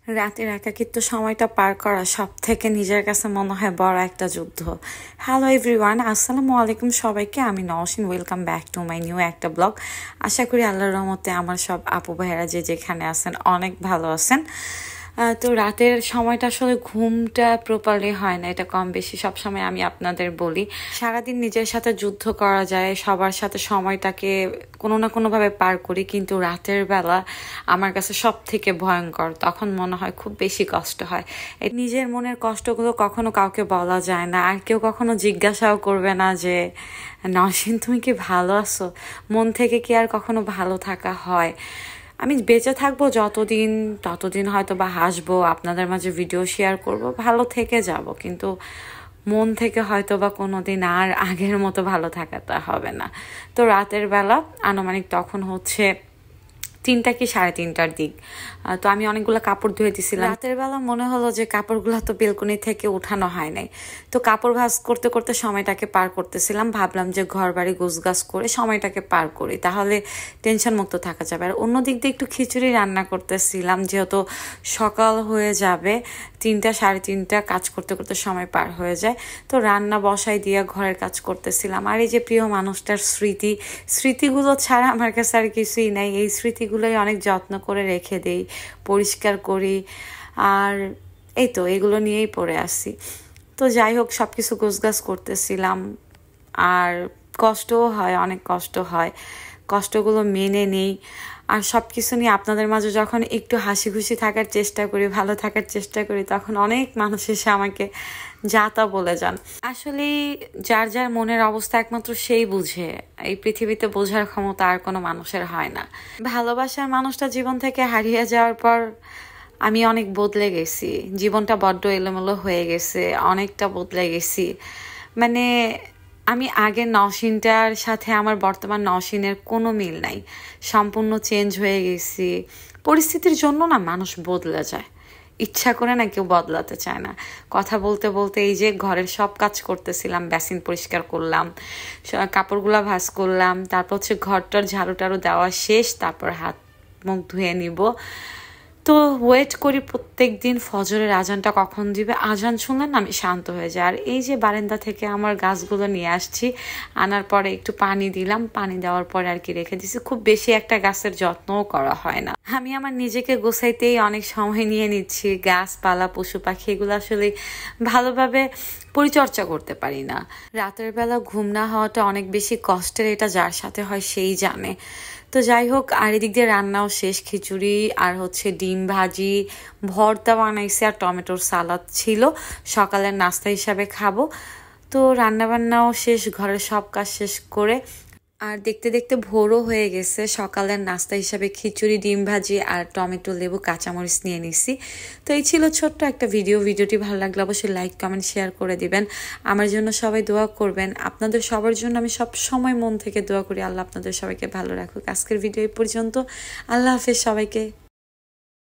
রাতের একাকিত্ব সময়টা পার করা সব থেকে নিজের কাছে মনে হয় বড় একটা যুদ্ধ। হ্যালো এভরিওয়ান, আসসালামু আলাইকুম সবাইকে। আমি Nowshin, welcome back to my new একটা ব্লগ। আশা করি আল্লাহর রহমতে আমার সব আপু ভাইয়েরা যে যেখানে আছেন অনেক ভালো আছেন। তো রাতের সময়টা আসলে ঘুমটা প্রপারলি হয় না, এটা কম বেশি সবসময় আমি আপনাদের বলি। সারাদিন নিজের সাথে যুদ্ধ করা যায়, সবার সাথে সময়টাকে কোনো না কোনোভাবে পার করি, কিন্তু রাতের বেলা আমার কাছে সব থেকে ভয়ঙ্কর। তখন মনে হয় খুব বেশি কষ্ট হয়। নিজের মনের কষ্টগুলো কখনো কাউকে বলা যায় না, আর কেউ কখনো জিজ্ঞাসাও করবে না যে নওশিন তুমি কি ভালো আছো। মন থেকে কি আর কখনো ভালো থাকা হয়? আমি বেঁচে থাকবো যতদিন, ততদিন হয়তো বা হাসবো, আপনাদের মাঝে ভিডিও শেয়ার করব, ভালো থেকে যাব, কিন্তু মন থেকে হয়তো বা কোনোদিন আর আগের মতো ভালো থাকাটা হবে না। তো রাতের বেলা আনুমানিক তখন হচ্ছে 3টা কি 3:30টার দিক। তো আমি অনেকগুলো কাপড় ধুয়ে দিছিলাম। রাতের বেলা মনে হলো যে কাপড়গুলো তো বেলকনি থেকে উঠানো হয় নাই, তো কাপড় ভাঁজ করতে করতে সময়টাকে পার করতেছিলাম। ভাবলাম যে ঘর বাড়ি গোছগাছ করে সময়টাকে পার করি, তাহলে টেনশন মুক্ত থাকা যাবে। আর অন্য দিক দিয়ে একটু খিচুড়ি রান্না করতেছিলাম, যেহেতু সকাল হয়ে যাবে, 3টা 3:30 কাজ করতে করতে সময় পার হয়ে যায়। তো রান্না বসাই দিয়ে ঘরের কাজ করতেছিলাম। আর এই যে প্রিয় মানুষটার স্মৃতিগুলো ছাড়া আমার কাছে আর কিছুই নাই। এই স্মৃতিগুলোই অনেক যত্ন করে রেখে দেই, পরিষ্কার করি, আর এই তো এগুলো নিয়েই পড়ে আসি। তো যাই হোক, সব কিছু গোছগাছ করতেছিলাম, আর কষ্টও হয়, অনেক কষ্ট হয়, কষ্টগুলো মেনে নেই। আর সব কিছু নিয়ে আপনাদের মাঝে যখন একটু হাসি খুশি থাকার চেষ্টা করি, ভালো থাকার চেষ্টা করি, তখন অনেক মানুষ এসে আমাকে যা তা বলে যান। আসলে যার যার মনের অবস্থা একমাত্র সেই বুঝে, এই পৃথিবীতে বোঝার ক্ষমতা আর কোনো মানুষের হয় না। ভালোবাসার মানুষটা জীবন থেকে হারিয়ে যাওয়ার পর আমি অনেক বদলে গেছি, জীবনটা বড্ড এলোমেলো হয়ে গেছে, অনেকটা বদলে গেছি। মানে আমি আগের নওশিনটার সাথে আমার বর্তমান নওশিনের কোনো মিল নাই, সম্পূর্ণ চেঞ্জ হয়ে গেছি। পরিস্থিতির জন্য না মানুষ বদলে যায়, ইচ্ছা করে না কেউ বদলাতে চায় না। কথা বলতে বলতে এই যে ঘরের সব কাজ করতেছিলাম, বেসিন পরিষ্কার করলাম, কাপড়গুলা ভাঁজ করলাম, তারপর হচ্ছে ঘরটার ঝাড়ু টাড়ু দেওয়া শেষ, তারপর হাত মুখ ধুয়ে নিব। তো ওয়েট করি প্রত্যেক দিন ফজরের আজানটা কখন দিবে। আজান শুনলে না আমি শান্ত হয়ে যাই। আর এই যে বারান্দা থেকে আমার গাছগুলো নিয়ে আসছি, আনার পরে একটু পানি দিলাম, পানি দেওয়ার পরে আর কি রেখে দিছি। খুব বেশি একটা গাছের যত্নও করা হয় না। আমি আমার নিজেকে গোছাইতেই অনেক সময় নিয়ে নিচ্ছি। গাছপালা পশু পাখি এগুলো আসলে ভালোভাবে পরিচর্যা করতে পারি না। রাতের বেলা ঘুম না হওয়াটা অনেক বেশি কষ্টের, এটা যার সাথে হয় সেই জানে। তো যাই হোক, আর এদিক দিয়ে রান্নাও শেষ, খিচুড়ি আর হচ্ছে ডিম ভাজি, ভর্তা বানাইছে, আর টমেটোর সালাদ ছিল, সকালের নাস্তা হিসাবে খাবো। তো রান্না বান্নাও শেষ, ঘরের সব কাজ শেষ করে, আর দেখতে দেখতে ভোরও হয়ে গেছে। সকালের নাস্তা হিসাবে খিচুড়ি, ডিম ভাজি আর টমেটো, লেবু, কাঁচামরিচ নিয়ে নিছি। তো এই ছিল ছোট্ট একটা ভিডিওটি ভালো লাগলে অবশ্যই লাইক কমেন্ট শেয়ার করে দিবেন। আমার জন্য সবাই দোয়া করবেন। আপনাদের সবার জন্য আমি সব সময় মন থেকে দোয়া করি, আল্লাহ আপনাদের সবাইকে ভালো রাখুক। আজকের ভিডিও এই পর্যন্ত। আল্লাহ হাফেজ সবাইকে।